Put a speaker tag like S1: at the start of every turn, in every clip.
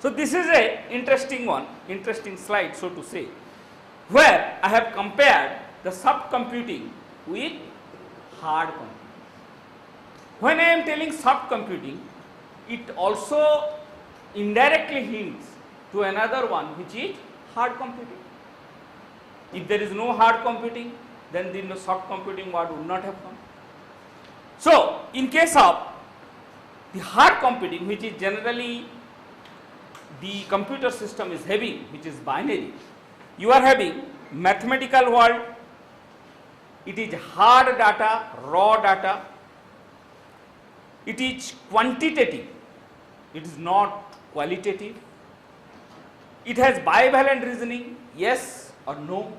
S1: So this is a interesting one, interesting slide, so to say, where I have compared the soft computing with hard computing. When I am telling soft computing, it also indirectly hints to another one, which is hard computing. If there is no hard computing, then the soft computing word would not have come. So in case of the hard computing, which is generally the computer system is having, which is binary, you are having mathematical world, it is hard data, raw data, it is quantitative, it is not qualitative, it has bivalent reasoning, yes or no,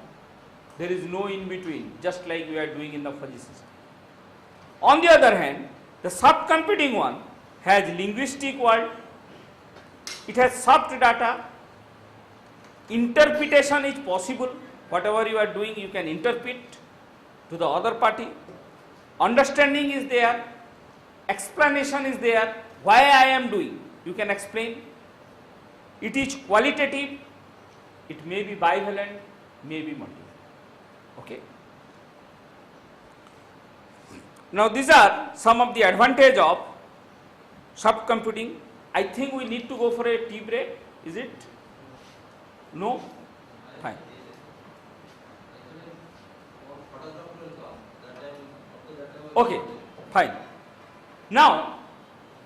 S1: there is no in between, just like we are doing in the fuzzy system. On the other hand, the soft computing one has linguistic world, it has soft data, interpretation is possible, whatever you are doing you can interpret to the other party, understanding is there, explanation is there, why I am doing, you can explain, it is qualitative, it may be bivalent, may be multivalent. Okay. Now these are some of the advantage of soft computing. I think we need to go for a tea break, is it? No? Fine. Okay, fine. Now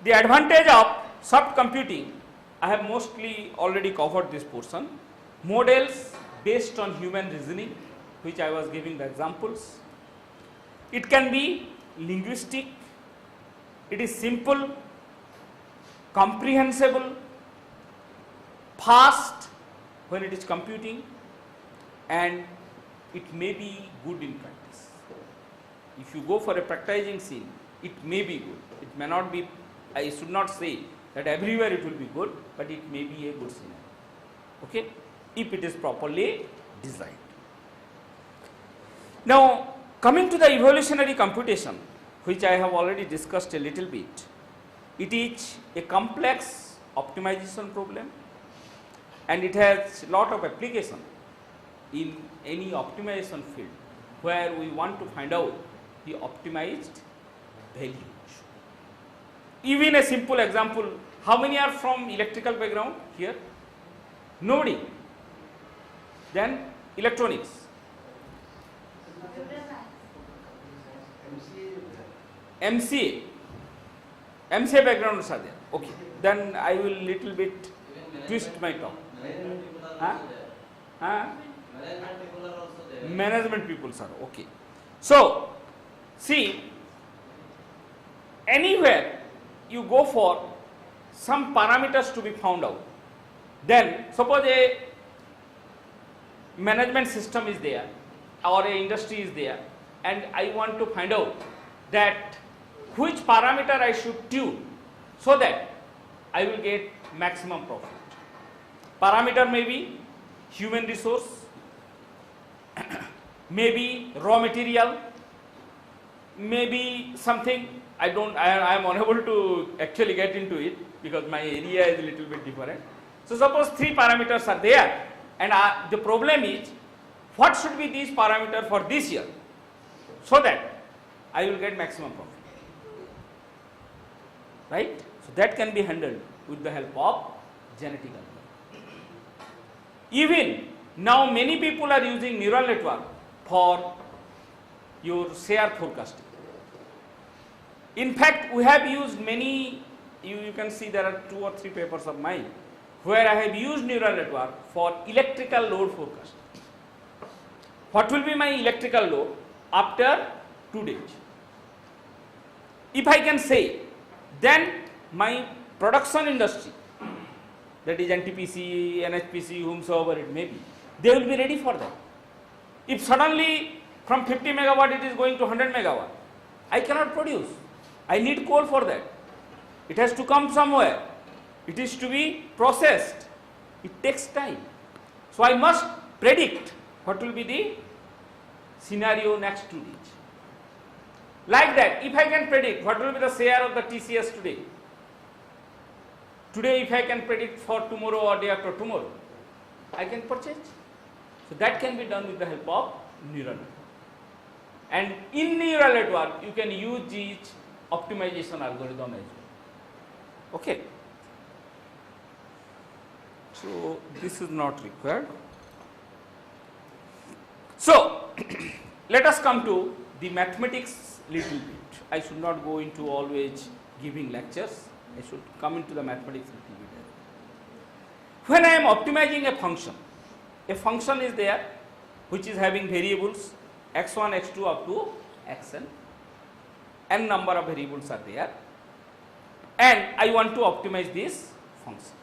S1: the advantage of soft computing, I have mostly already covered this portion. Models based on human reasoning, which I was giving the examples. It can be linguistic, it is simple, comprehensible, fast when it is computing, and it may be good in practice. If you go for a practicing scene, it may be good, it may not be, I should not say that everywhere it will be good, but it may be a good scenario, okay, if it is properly designed. Now coming to the evolutionary computation, which I have already discussed a little bit, it is a complex optimization problem and it has lot of application in any optimization field where we want to find out the optimized values. Even a simple example, how many are from electrical background here? Nobody. Then electronics. MCA. MCA backgrounds are there. Okay. Then I will little bit twist my talk. Huh? Huh? Management people are okay. So see, anywhere you go for some parameters to be found out, then suppose a management system is there or a industry is there and I want to find out that which parameter I should tune so that I will get maximum profit. Parameter may be human resource, maybe raw material, maybe something I am unable to actually get into it because my area is a little bit different. So suppose 3 parameters are there and the problem is what should be these parameters for this year so that I will get maximum profit, right? So that can be handled with the help of genetic algorithm. Even now many people are using neural network for your share forecasting. In fact, we have used many, you can see there are 2 or 3 papers of mine where I have used neural network for electrical load forecasting. What will be my electrical load after 2 days? If I can say, then my production industry, that is NTPC, NHPC, whomsoever it may be, they will be ready for that. If suddenly from 50 megawatt it is going to 100 megawatt, I cannot produce. I need coal for that. It has to come somewhere. It is to be processed. It takes time. So I must predict what will be the scenario next 2 days. Like that, if I can predict what will be the share of the TCS today, Today if I can predict for tomorrow or day after tomorrow, I can purchase. So that can be done with the help of neural network. And in neural network, you can use this optimization algorithm as well. Okay. So this is not required. So let us come to the mathematics little bit. I should not go into always giving lectures. I should come into the mathematics little bit. When I am optimizing a function is there which is having variables x1, x2 up to xn. N number of variables are there, and I want to optimize this function.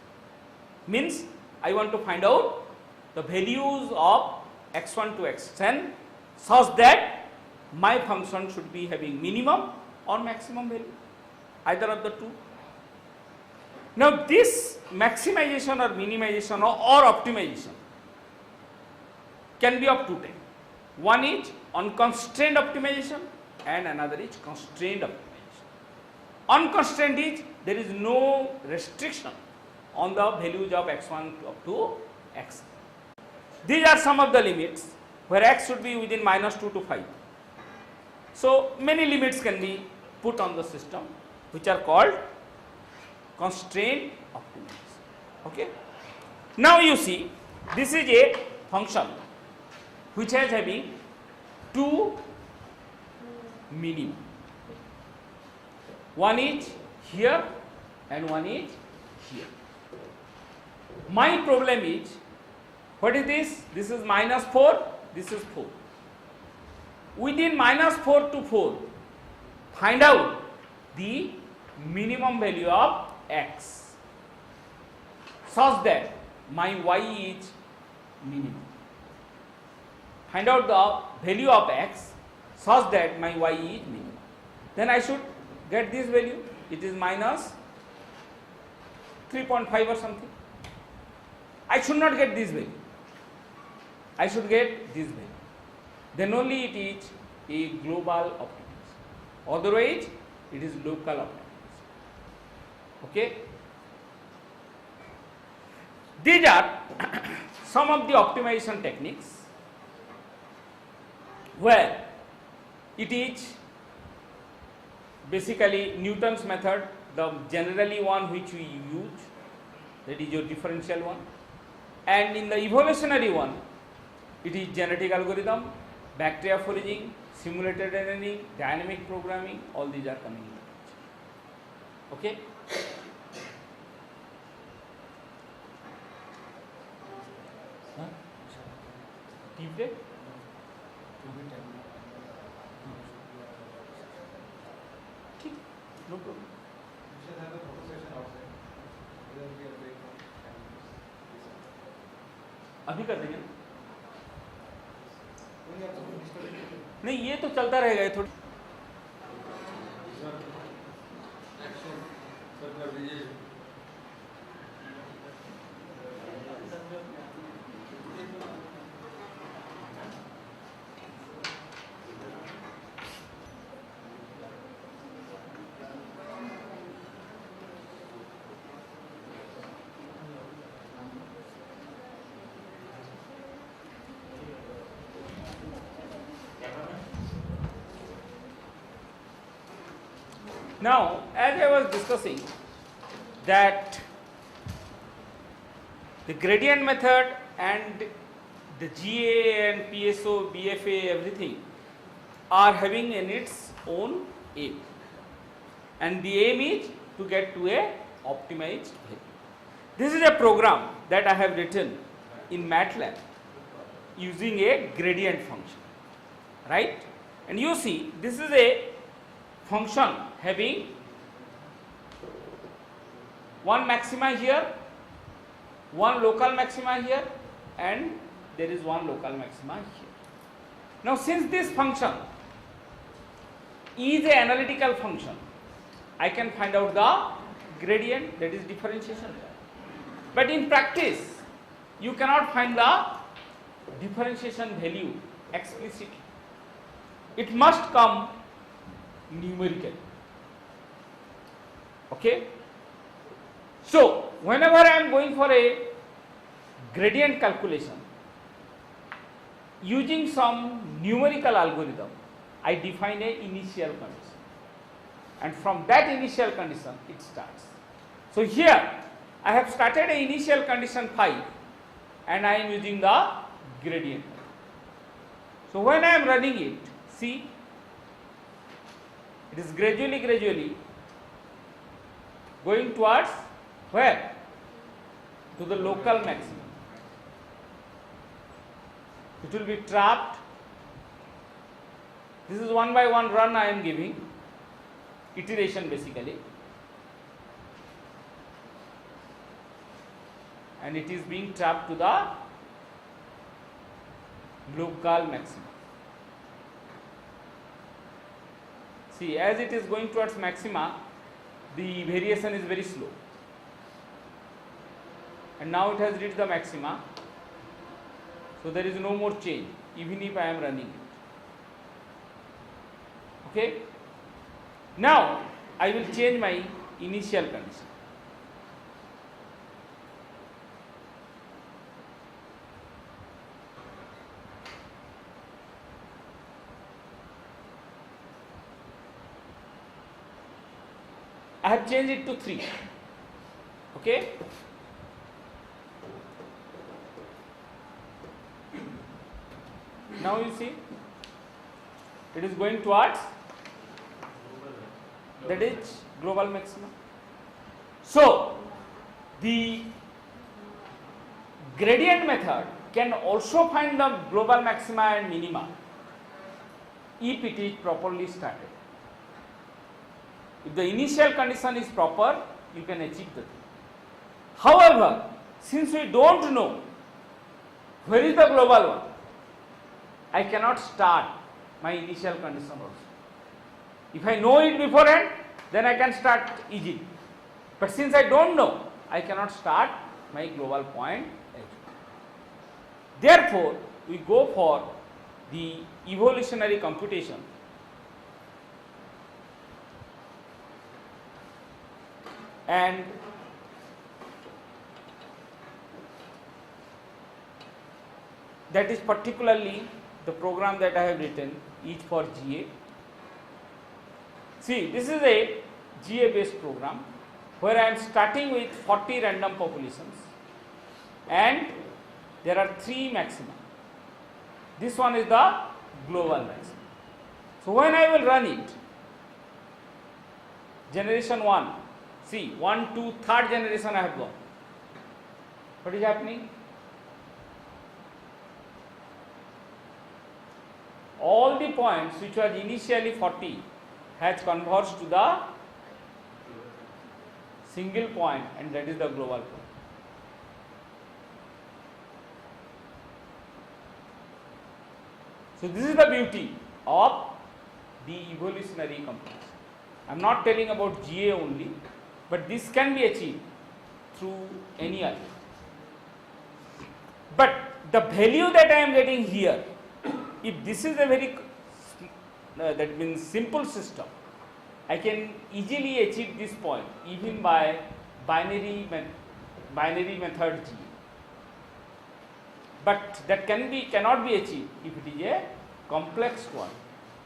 S1: Means I want to find out the values of x1 to xn such that my function should be having minimum or maximum value, either of the two. Now this maximization or minimization or optimization can be of two types. One is unconstrained optimization and another is constrained optimization. Unconstrained is there is no restriction on the values of x1 up to x. These are some of the limits where x should be within -2 to 5. So many limits can be put on the system which are called constrained optimization. Okay. Now you see this is a function which is having two minimum. One is here and one is here. My problem is, what is this? This is -4, this is 4. Within -4 to 4, find out the minimum value of x such that my y is minimum. Find out the value of x such that my y is minimum. Then I should get this value. It is -3.5 or something. I should not get this value. I should get this value. Then only it is a global optimization. Otherwise, it is local optimization. Okay. These are some of the optimization techniques where it is basically Newton's method, the generally one which we use, that is your differential one, and in the evolutionary one it is genetic algorithm, bacteria foraging, simulated learning, dynamic programming, all these are coming into picture. Okay. Tea break? ठीक, no problem.
S2: We should have a photo session outside. There will be a break from
S1: अभी कर देंगे ना?
S2: कोई आप सब finish कर देंगे?
S1: नहीं, ये तो चलता रहेगा ये थोड़ी.
S2: Action, sir कर दीजिए.
S1: Now, as I was discussing that the gradient method and the GA and PSO, BFA, everything are having in its own aim, and the aim is to get to a optimized value. This is a program that I have written in MATLAB using a gradient function, right? And you see this is a function having one maxima here, one local maxima here, and there is one local maxima here. Now, since this function is an analytical function, I can find out the gradient, that is differentiation. But in practice, you cannot find the differentiation value explicitly. It must come numerical. Okay. So, whenever I am going for a gradient calculation, using some numerical algorithm, I define a initial condition, and from that initial condition it starts. So here I have started a initial condition 5 and I am using the gradient. So when I am running it, see, it is gradually going towards where? To the local maximum. It will be trapped. This is one by one run I am giving, iteration basically, and it is being trapped to the local maximum. See, as it is going towards maxima, the variation is very slow, and now it has reached the maxima, so there is no more change even if I am running it. Okay. Now I will change my initial condition. I have changed it to 3. Okay. Now you see, it is going towards, that is global maximum. So the gradient method can also find the global maxima and minima if it is properly started. If the initial condition is proper, you can achieve the thing. However, since we don't know where is the global one, I cannot start my initial condition also. If I know it beforehand, then I can start easily. But since I don't know, I cannot start my global point H. Therefore, we go for the evolutionary computation. And that is particularly the program that I have written, each for GA. See, this is a GA based program where I am starting with 40 random populations and there are 3 maxima. This one is the global maximum. So when I will run it, generation 1, see 1, 2, third generation I have gone. What is happening? All the points which were initially 40 has converged to the single point, and that is the global point. So this is the beauty of the evolutionary computation. I am not telling about GA only, but this can be achieved through any other. But the value that I am getting here, if this is a very that means simple system, I can easily achieve this point even by binary method G. But that cannot be achieved if it is a complex one.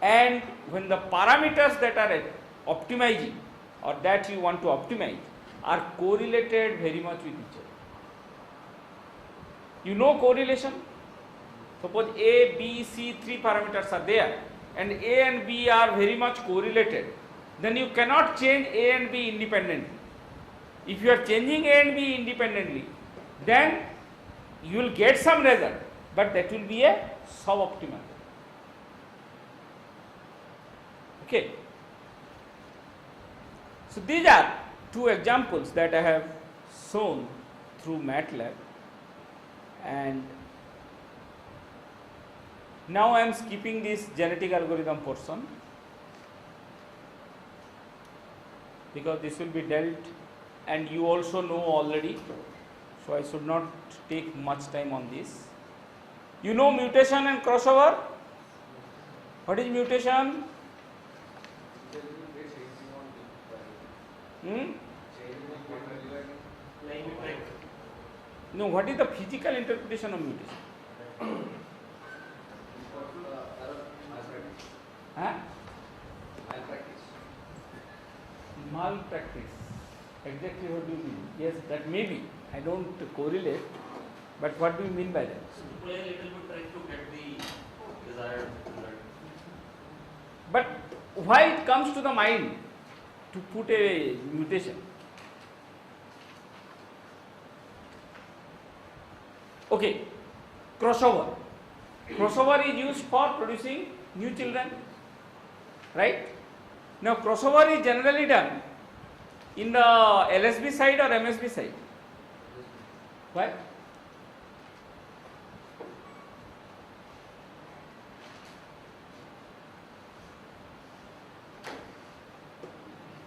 S1: And when the parameters that are optimizing or that you want to optimize are correlated very much with each other. You know correlation? Suppose A, B, C, 3 parameters are there and A and B are very much correlated, then you cannot change A and B independently. If you are changing A and B independently, then you will get some result, but that will be a suboptimal. Okay. So these are 2 examples that I have shown through MATLAB, and now I am skipping this genetic algorithm portion because this will be dealt and you also know already, so I should not take much time on this. You know mutation and crossover? What is mutation? No, what is the physical interpretation of mutation? Huh? Malpractice. Exactly what do you mean? Yes, that may be. I don't correlate. But what do you mean by that?
S3: So to play a little bit trying to get the desired result.
S1: But why it comes to the mind to put a mutation? Okay, crossover. Crossover is used for producing new children, right? Now crossover is generally done in the LSB side or MSB side. Why?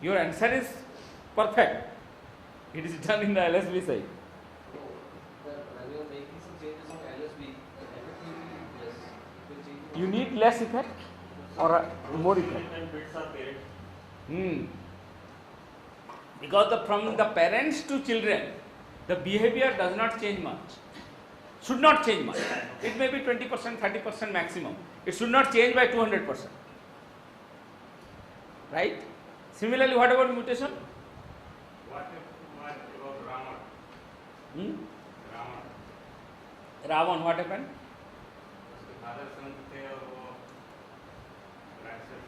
S1: Your answer is perfect. It is done in the LSB side.
S2: When you are making some changes on LSB, effectively less.
S1: You need less effect or more effect?
S3: And bits are paired.
S1: Because from the parents to children, the behavior does not change much. Should not change much. It may be 20%, 30% maximum. It should not change by 200%. Right? Similarly, what about mutation?
S3: What about Raman?
S1: Hmm?
S3: Raman.
S1: Ravan, what happened?
S3: उसके father son थे और वो राक्षस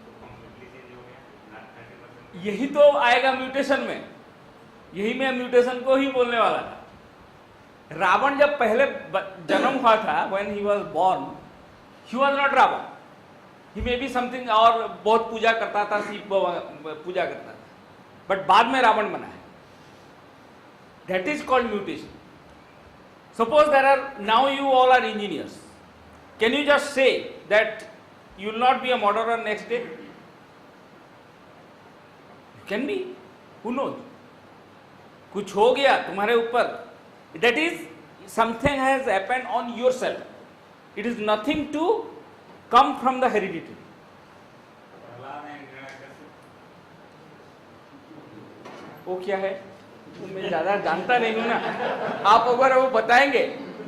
S3: तो completely change हो गया. Not 30%.
S1: यही तो आएगा म्यूटेशन में. यही मैं म्यूटेशन को ही बोलने वाला था. रावण जब पहले जन्म हुआ था, when he was born, he was not Ravan. He may be something और बहुत पूजा करता था, शिव पूजा करता था, बट बाद में रावण बना है. That is called mutation. Suppose there are, now you all are engineers. Can you just say that you will not be a murderer next day? You can be. Who knows? कुछ हो गया तुम्हारे ऊपर. That is, something has happened on yourself. It is nothing to come from the heredity.
S3: Prahlad and Hiranyakashipu.
S1: वो क्या है? तो मैं ज़्यादा जानता नहीं हूँ ना. आप अगर वो बताएंगे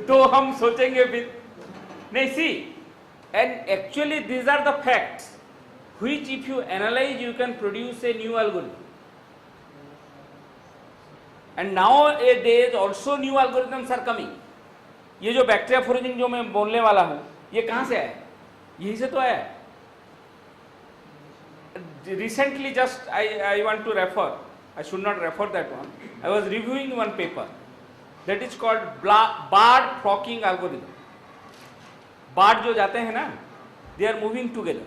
S1: तो हम सोचेंगे फिर. नहीं, see, and actually these are the facts which if you analyze you can produce a new algorithm. And nowadays also new algorithms are coming. ये जो बैक्टीरिया फोरेजिंग जो मैं बोलने वाला हूँ, ये कहाँ से आया? यही से तो आया है. Recently just I want to refer, I should not refer that one. I was reviewing one paper that is called Bard flocking algorithm. Bard जो जाते हैं ना, they are moving together.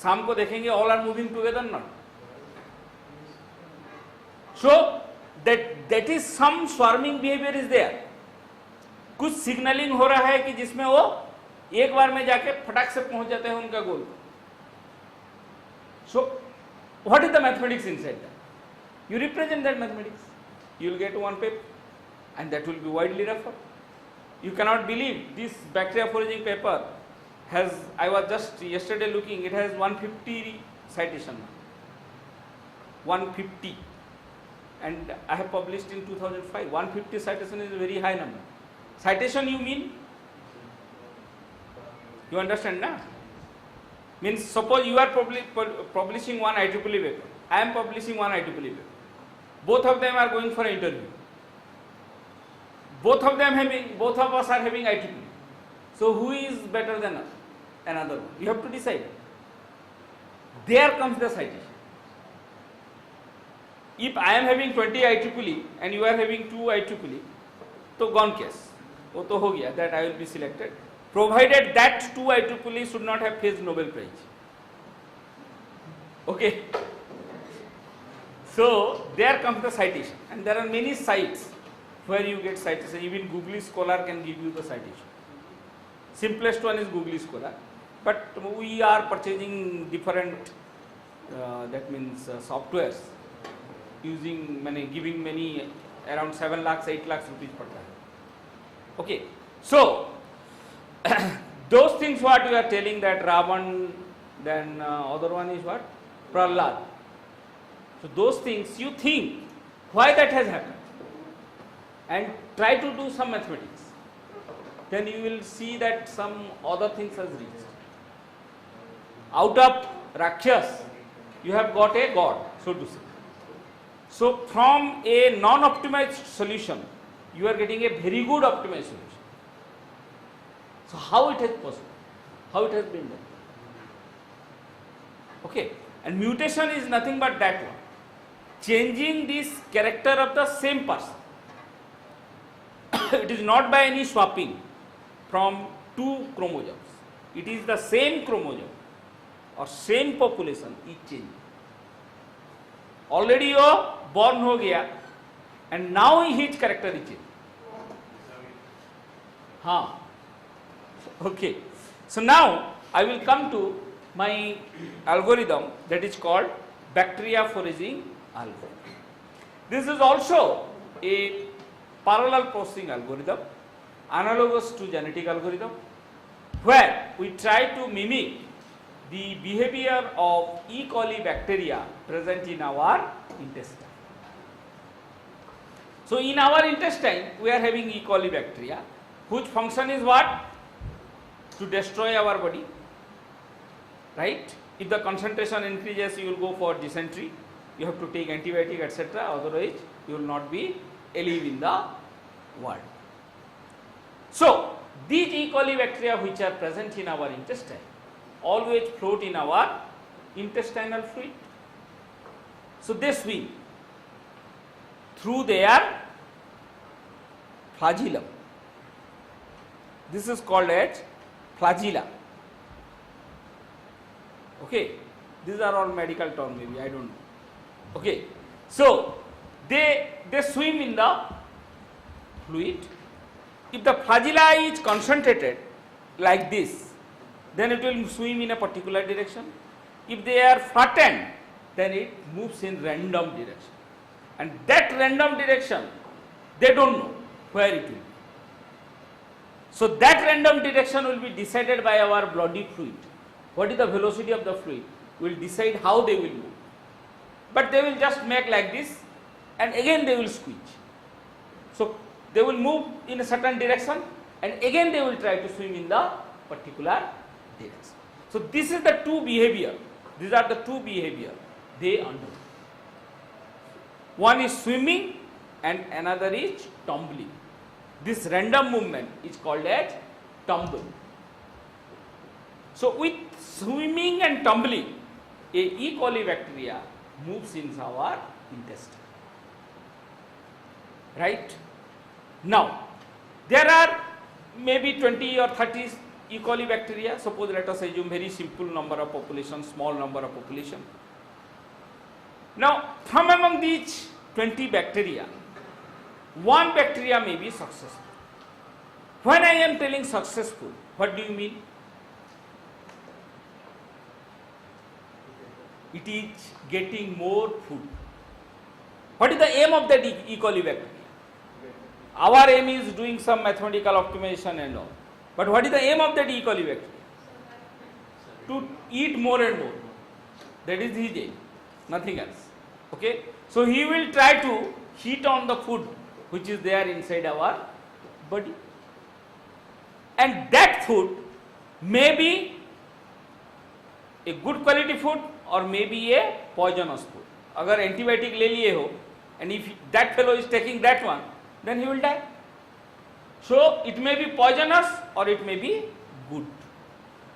S1: शाम को देखेंगे all are moving together not. So that is some swarming behavior is there. कुछ signalling हो रहा है कि जिसमें वो एक बार में जाके फटाक से पहुंच जाते हैं उनका गोल. So what is the mathematics inside that? You represent that mathematics. You will get one paper and that will be widely referred. You cannot believe this bacteria foraging paper has, I was just yesterday looking, it has 150 citation. 150. And I have published in 2005. 150 citation is a very high number. Citation you mean? You understand na? Means suppose you are publishing one IEEE paper. I am publishing one IEEE paper. Both of them are going for an interview. Both of us are having IEEE. So who is better than another one? You have to decide. There comes the citation. If I am having 20 IEEE and you are having 2 IEEE, तो gone case. वो तो हो गया, that I will be selected, provided that 2 IEEE should not have faced Nobel Prize. Okay. So there comes the citation, and there are many sites where you get citation. Even Google Scholar can give you the citation. Simplest one is Google Scholar, but we are purchasing different, that means softwares, using many, giving many, around 7 lakhs, 8 lakhs rupees per time. Okay, so those things what you are telling, that Ravan, then other one is what? Prahlad. So those things you think, why that has happened? and try to do some mathematics, then you will see that some other things has reached. Out of Rakshas, you have got a god, so to say. So from a non-optimized solution, you are getting a very good optimized solution. So how it is possible? How it has been done? Okay, and mutation is nothing but that one. Changing this character of the same person. It is not by any swapping from two chromosomes. It is the same chromosome or same population is changing. Already you born ho gaya and now his character is changing. हाँ. Okay. So now I will come to my algorithm that is called bacteria foraging algorithm. This is also a parallel processing algorithm analogous to genetic algorithm, where we try to mimic the behavior of E. coli bacteria present in our intestine. So in our intestine we are having E. coli bacteria whose function is what? To destroy our body, right? If the concentration increases, you will go for dysentery, you have to take antibiotic, etc. Otherwise you will not be alive in the world. So these E. coli bacteria which are present in our intestine always float in our intestinal fluid. So they swim through their flagellum. This is called as flagella. Okay, these are all medical terms, maybe I don't know. Okay, so they swim in the fluid. If the flagella is concentrated like this, then it will swim in a particular direction. If they are flattened, then it moves in random direction, and that random direction they don't know where it will be. So that random direction will be decided by our bloody fluid. What is the velocity of the fluid will decide how they will move. But they will just make like this and again they will squeeze. So they will move in a certain direction and again they will try to swim in the particular direction. So this is the two behavior. These are the two behavior they undergo. One is swimming and another is tumbling. This random movement is called as tumble. So with swimming and tumbling, a E. coli bacteria moves in our intestine. Right? Now, there are maybe 20 or 30 E. coli bacteria. Suppose let us assume very simple number of population, small number of population. Now, from among these 20 bacteria, one bacteria may be successful. When I am telling successful, what do you mean? It is getting more food. What is the aim of that E. coli bacteria? Our aim is doing some mathematical optimization and all. But what is the aim of that E. coli bacteria? To eat more and more. That is his aim, nothing else. Okay? So he will try to heat on the food which is there inside our body. And that food may be a good quality food or may be a poisonous food. Agar antibiotic le liye ho and if that fellow is taking that one, then he will die. So it may be poisonous or it may be good.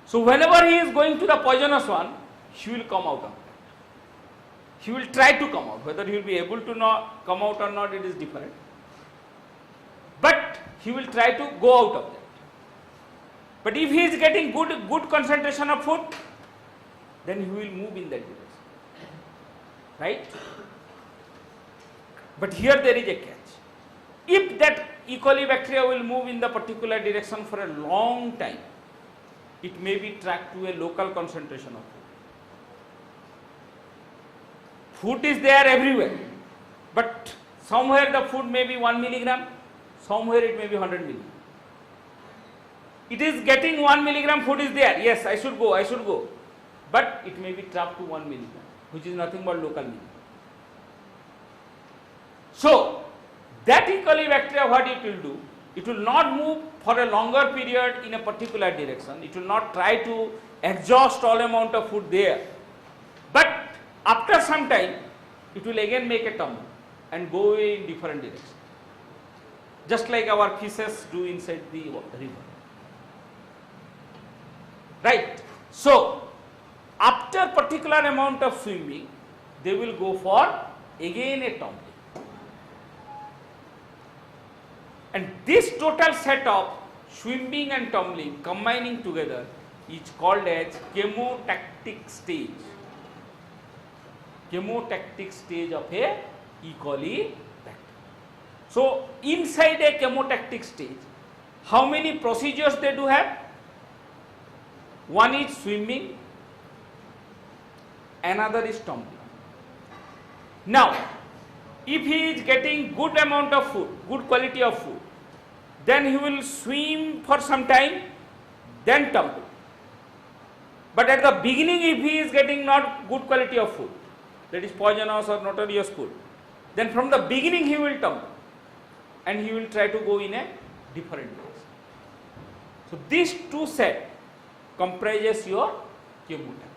S1: So whenever he is going to the poisonous one, he will come out of that. He will try to come out. Whether he will be able to not come out or not, it is different. But he will try to go out of that. But if he is getting good concentration of food, then he will move in that direction. Right? But here there is a catch. If that E. coli bacteria will move in the particular direction for a long time, it may be tracked to a local concentration of food. Food is there everywhere, but somewhere the food may be 1 milligram, somewhere it may be 100 milligram. It is getting 1 milligram food is there, yes, I should go, but it may be trapped to 1 milligram, which is nothing but local milligram. So that E. coli bacteria, what it will do? It will not move for a longer period in a particular direction. It will not try to exhaust all amount of food there. But after some time, it will again make a tumble and go away in different direction. Just like our fishes do inside the river. Right? So, after particular amount of swimming, they will go for again a tumbling. And this total set of swimming and tumbling combining together is called as chemotactic stage. Chemotactic stage of a E. coli bacteria. So, inside a chemotactic stage, how many procedures they do have? One is swimming, another is tumbling. Now, if he is getting good amount of food, good quality of food, then he will swim for some time, then tumble. But at the beginning, if he is getting not good quality of food, that is poisonous or notorious food, then from the beginning he will tumble and he will try to go in a different direction. So, these two sets comprises your chemotactic.